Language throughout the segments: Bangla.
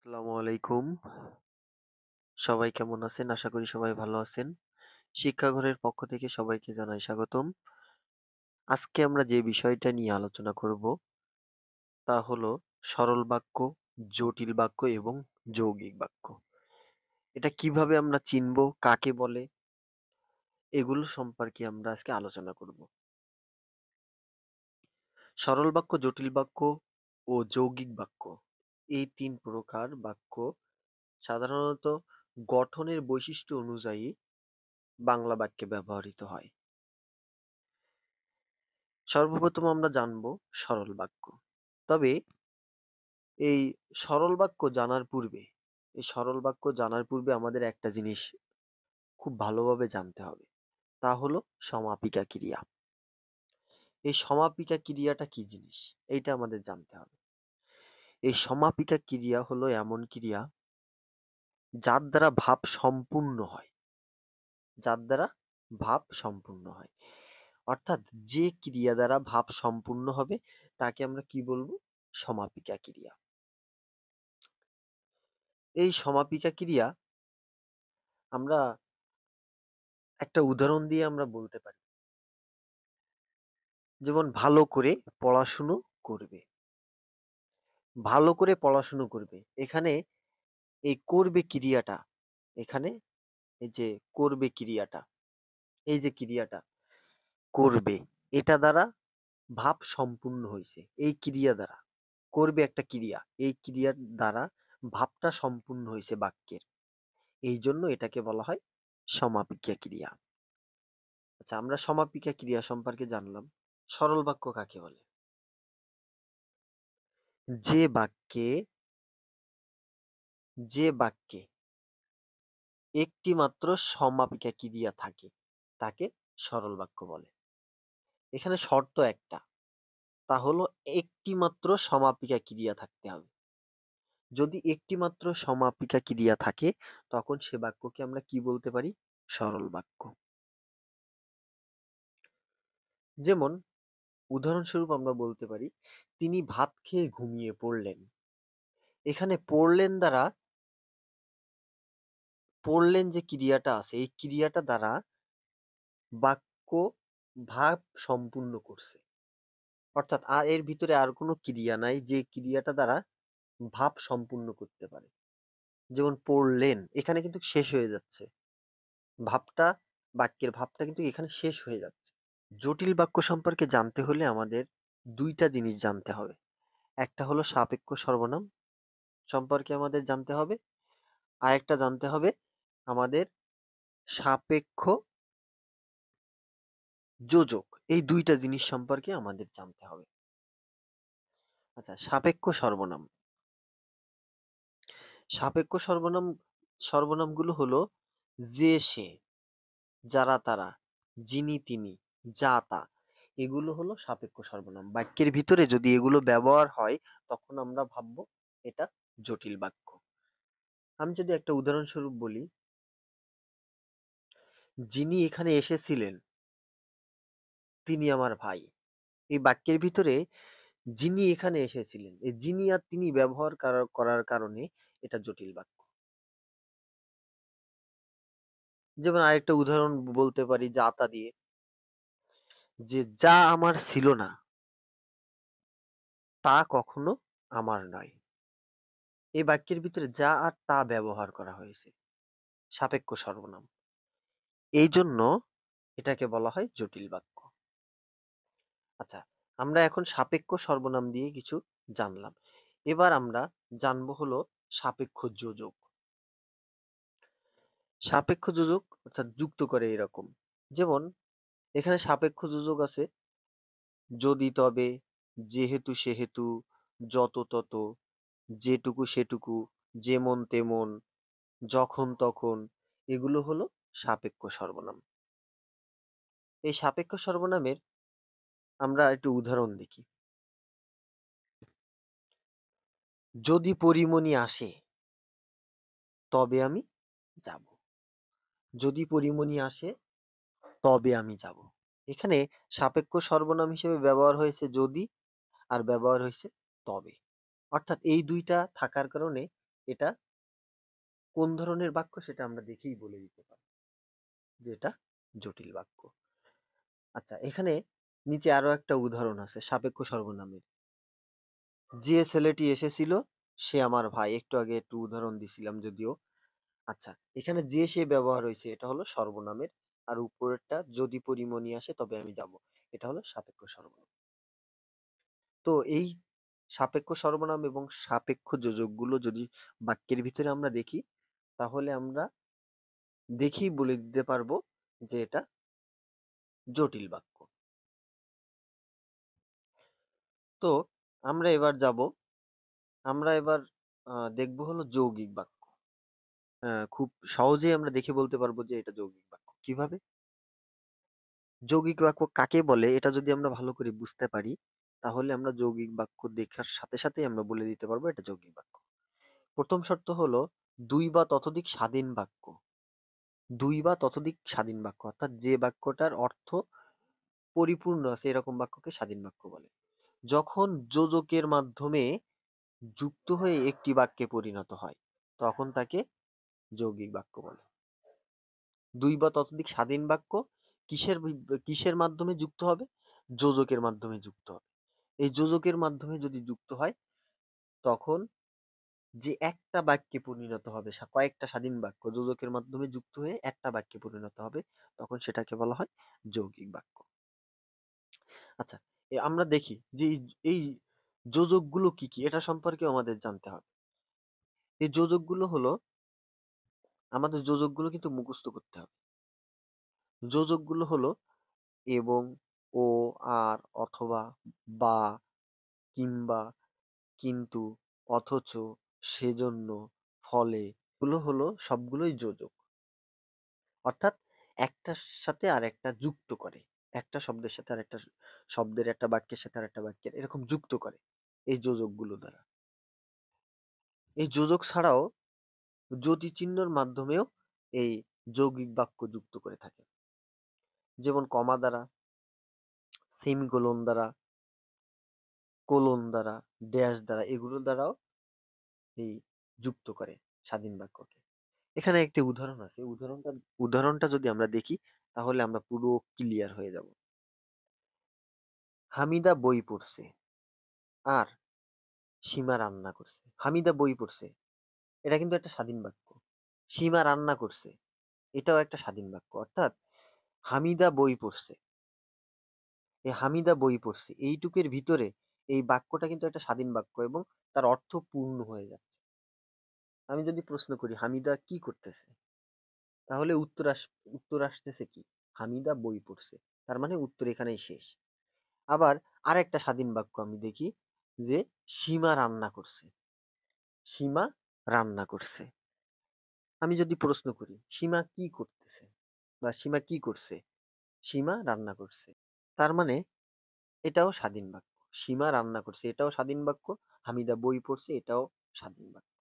আসসালামু আলাইকুম। সবাই কেমন আছেন? আশা করি সবাই ভালো আছেন। শিক্ষাঘরের পক্ষ থেকে সবাইকে জানাই স্বাগতম। আজকে আমরা যে বিষয়টা নিয়ে আলোচনা করব তা হলো সরল বাক্য, জটিল বাক্য এবং যৌগিক বাক্য। এটা কিভাবে আমরা চিনব, কাকে বলে, এগুলো সম্পর্কে আমরা আজকে আলোচনা করব। সরল বাক্য, জটিল বাক্য ও যৌগিক বাক্য এই ৩ প্রকার বাক্য সাধারণত গঠনের বৈশিষ্ট্য অনুযায়ী বাংলা বাক্যে ব্যবহৃত হয়। সর্বপ্রথম আমরা জানব সরল বাক্য। তবে এই সরল বাক্য জানার পূর্বে আমাদের একটা জিনিস খুব ভালোভাবে জানতে হবে। তা হলো সমাপিকা ক্রিয়া। এই সমাপিকা ক্রিয়াটা কি জিনিস? এইটা আমাদের জানতে হবে। এই সমাপিকা ক্রিয়া হলো এমন ক্রিয়া যার দ্বারা ভাব সম্পূর্ণ হয়। যার দ্বারা ভাব সম্পূর্ণ হয়। অর্থাৎ যে ক্রিয়া দ্বারা ভাব সম্পূর্ণ হবে তাকে আমরা কি বলবো? সমাপিকা ক্রিয়া। এই সমাপিকা ক্রিয়া আমরা একটা উদাহরণ দিয়ে আমরা বলতে পারি। যেমন ভালো করে পড়াশুনো করবে। ভালো করে পড়াশুনো করবে। এখানে এই করবে ক্রিয়াটা, এখানে এই যে করবে ক্রিয়াটা, এই যে ক্রিয়াটা করবে, এটা দ্বারা ভাব সম্পূর্ণ হইছে। এই ক্রিয়া দ্বারা, করবে একটা ক্রিয়া, এই ক্রিয়ার দ্বারা ভাবটা সম্পূর্ণ হইছে বাক্যের। এইজন্য এটাকে বলা হয় সমাপিকা ক্রিয়া। আচ্ছা, আমরা সমাপিকা ক্রিয়া সম্পর্কে জানলাম। সরল বাক্য কাকে বলে? যে বাক্যে যে বাক্যে একটি মাত্র সমাপিকা ক্রিয়া থাকে তাকে সরল বাক্য বলে। এখানে শর্ত একটা, তা হলো একটি মাত্র সমাপিকা ক্রিয়া থাকতে হবে। যদি একটি মাত্র সমাপিকা ক্রিয়া থাকে তখন সে বাক্যকে আমরা কি বলতে পারি? সরল বাক্য। যেমন উদাহরণস্বরূপ আমরা বলতে পারি তিনি ভাত খেয়ে ঘুমিয়ে পড়লেন। এখানে পড়লেন দ্বারা, পড়লেন যে ক্রিয়াটা আছে এই ক্রিয়াটা দ্বারা বাক্য ভাব সম্পূর্ণ করছে। অর্থাৎ এর ভিতরে আর কোনো ক্রিয়া নাই যে ক্রিয়াটা দ্বারা ভাব সম্পূর্ণ করতে পারে। যেমন পড়লেন, এখানে কিন্তু শেষ হয়ে যাচ্ছে। ভাবটা, বাক্যের ভাবটা কিন্তু এখানে শেষ হয়ে যাচ্ছে। জটিল বাক্য সম্পর্কে জানতে হলে আমাদের ২ টা জিনিস জানতে হবে। একটা হলো সাপেক্ষ সর্বনাম সম্পর্কে আমাদের জানতে হবে। আরেকটা জানতে হবে আমাদের সাপেক্ষ যোজক। এই ২ টা জিনিস সম্পর্কে আমাদের জানতে হবে। আচ্ছা, সাপেক্ষ সর্বনাম। সাপেক্ষ সর্বনামগুলো হলো যে সে, যারা তারা, যিনি তিনি, যা তা, এগুলো হলো সাপেক্ষ সর্বনাম। বাক্যের ভিতরে যদি এগুলো ব্যবহার হয় তখন আমরা ভাববো এটা জটিল বাক্য। আমি যদি একটা উদাহরণস্বরূপ বলি, যিনি এখানে এসেছিলেন তিনি আমার ভাই। এই বাক্যের ভিতরে যিনি এখানে এসেছিলেন, এই যিনি আর তিনি ব্যবহার করার কারণে এটা জটিল বাক্য। যেমন আরেকটা উদাহরণ বলতে পারি যা তা দিয়ে, যে যা আমার ছিল না তা কখনো আমার নয়। এই বাক্যের ভিতরে যা আর তা ব্যবহার করা হয়েছে, সাপেক্ষ সর্বনাম। এই জন্য এটাকে বলা হয় জটিল বাক্য। আচ্ছা, আমরা এখন সাপেক্ষ সর্বনাম দিয়ে কিছু জানলাম। এবার আমরা জানবো হলো সাপেক্ষ যোজক। সাপেক্ষ যোজক অর্থাৎ যুক্ত করে এরকম। যেমন এখানে সাপেক্ষ যোজক আছে যদি তবে, যেহেতু সেহেতু, যত তত, যেটুকু সেটুকু, যেমন তেমন, যখন তখন, এগুলো হলো সাপেক্ষ সর্বনাম। এই সাপেক্ষ সর্বনামের আমরা একটু উদাহরণ দেখি। যদি পরীমণি আসে তবে আমি যাব। যদি পরীমণি আসে তবে আমি যাব। এখানে সাপেক্ষ সর্বনাম হিসেবে ব্যবহার হয়েছে যদি, আর ব্যবহার হয়েছে তবে। অর্থাৎ এই ২টা থাকার কারণে এটা কোন ধরনের বাক্য সেটা আমরা দেখেই বলে দিতে পারি যে এটা জটিল বাক্য। আচ্ছা, এখানে নিচে আরো একটা উদাহরণ আছে সাপেক্ষ সর্বনামের। যে ছেলেটি এসেছিল সে আমার ভাই। একটু আগে একটু উদাহরণ দিছিলাম যদিও। আচ্ছা, এখানে যে সে ব্যবহার হয়েছে এটা হলো সর্বনামের, আর উপরেরটা যদি পরিমণি আসে তবে আমি যাব, এটা হলো সাপেক্ষ সর্বনাম। তো এই সাপেক্ষ সর্বনাম এবং সাপেক্ষ যোজকগুলো যদি বাক্যের ভিতরে আমরা দেখি, তাহলে আমরা দেখেই বলে দিতে পারবো যে এটা জটিল বাক্য। তো আমরা এবার দেখবো হলো যৌগিক বাক্য। খুব সহজেই আমরা দেখে বলতে পারবো যে এটা যৌগিক বাক্য। কিভাবে? যৌগিক বাক্য কাকে বলে এটা যদি আমরা ভালো করে বুঝতে পারি, তাহলে আমরা যৌগিক বাক্য দেখার সাথে সাথেই আমরা বলে দিতে পারবো এটা যৌগিক বাক্য। প্রথম শর্ত হলো দুই বা ততোধিক স্বাধীন বাক্য। দুই বা ততোধিক স্বাধীন বাক্য অর্থাৎ যে বাক্যটার অর্থ পরিপূর্ণ আছে এরকম বাক্যকে স্বাধীন বাক্য বলে। যখন যোজকের মাধ্যমে যুক্ত হয়ে একটি বাক্যে পরিণত হয়, তখন তাকে যৌগিক বাক্য বলে। দুই বা ততোধিক স্বাধীন বাক্য কিসের মাধ্যমে যুক্ত হবে? যোজকের মাধ্যমে যুক্ত হবে। এই যোজকের মাধ্যমে যদি যুক্ত হয়, তখন যে একটা বাক্যে পরিণত হবে, কয়েকটা স্বাধীন বাক্য যোজকের মাধ্যমে যুক্ত হয়ে একটা বাক্যে পরিণত হবে, তখন সেটাকে বলা হয় যৌগিক বাক্য। আচ্ছা, আমরা দেখি যে এই যোজকগুলো কি কি এটা সম্পর্কে আমাদের জানতে হবে। এই যোজকগুলো হলো, আমাদের যোজকগুলো কিন্তু মুখস্থ করতে হবে। যোজকগুলো হলো এবং, ও, আর, অথবা, বা, কিংবা, কিন্তু, অথচ, সেজন্য, ফলে, এগুলো হলো সবগুলোই যোজক। অর্থাৎ একটার সাথে আর একটা যুক্ত করে, একটা শব্দের সাথে আর একটা শব্দের, একটা বাক্যের সাথে আর একটা বাক্যের এরকম যুক্ত করে এই যোজকগুলো দ্বারা। এই যোজক ছাড়াও যতি চিহ্নর মাধ্যমেও এই যৌগিক বাক্য যুক্ত করে থাকে, যেমন কমা দ্বারা, সেমিকোলন দ্বারা, কোলন দ্বারা, ড্যাশ দ্বারা, এগুলো দ্বারাও এই যুক্ত করে স্বাধীন বাক্যকে। এখানে একটি উদাহরণ আছে, উদাহরণটা যদি আমরা দেখি তাহলে আমরা পুরো ক্লিয়ার হয়ে যাব। হামিদা বই পড়ছে আর সীমা রান্না করছে। হামিদা বই পড়ছে, এটা কিন্তু একটা স্বাধীন বাক্য। সীমা রান্না করছে, এটাও একটা স্বাধীন বাক্য। অর্থাৎ হামিদা বই পড়ছে, এই হামিদা বই পড়ছে এইটুকের ভিতরে এই বাক্যটা কিন্তু একটা স্বাধীন বাক্য এবং তার অর্থ পূর্ণ হয়ে যাচ্ছে। আমি যদি প্রশ্ন করি হামিদা কি করতেছে, তাহলে উত্তর আসতেছে কি? হামিদা বই পড়ছে। তার মানে উত্তর এখানেই শেষ। আবার আরেকটা স্বাধীন বাক্য আমি দেখি যে সীমা রান্না করছে। সীমা রান্না করছে। আমি যদি প্রশ্ন করি সীমা কি করতেছে বা সীমা কি করছে? সীমা রান্না করছে। তার মানে এটাও স্বাধীন বাক্য। সীমা রান্না করছে এটাও স্বাধীন বাক্য। হামিদা বই পড়ছে এটাও স্বাধীন বাক্য।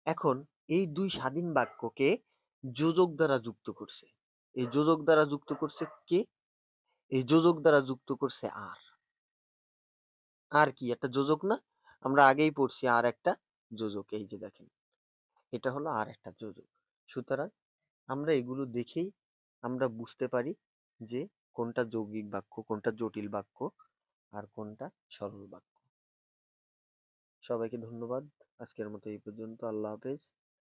এখন এই দুই স্বাধীন বাক্যকে যোজক দ্বারা যুক্ত করছে। এই যোজক দ্বারা যুক্ত করছে কে? এই যোজক দ্বারা যুক্ত করছে আর। আর কি একটা যোজক না? আমরা আগেই পড়ছি আর একটা যোজক, এই যে দেখেন এটা হলো আর একটা যোজক। সুতরাং আমরা এগুলো দেখেই আমরা বুঝতে পারি যে কোনটা যৌগিক বাক্য, কোনটা জটিল বাক্য, আর কোনটা সরল বাক্য। সবাইকে ধন্যবাদ। আজকের মতো এই পর্যন্ত। আল্লাহ হাফেজ।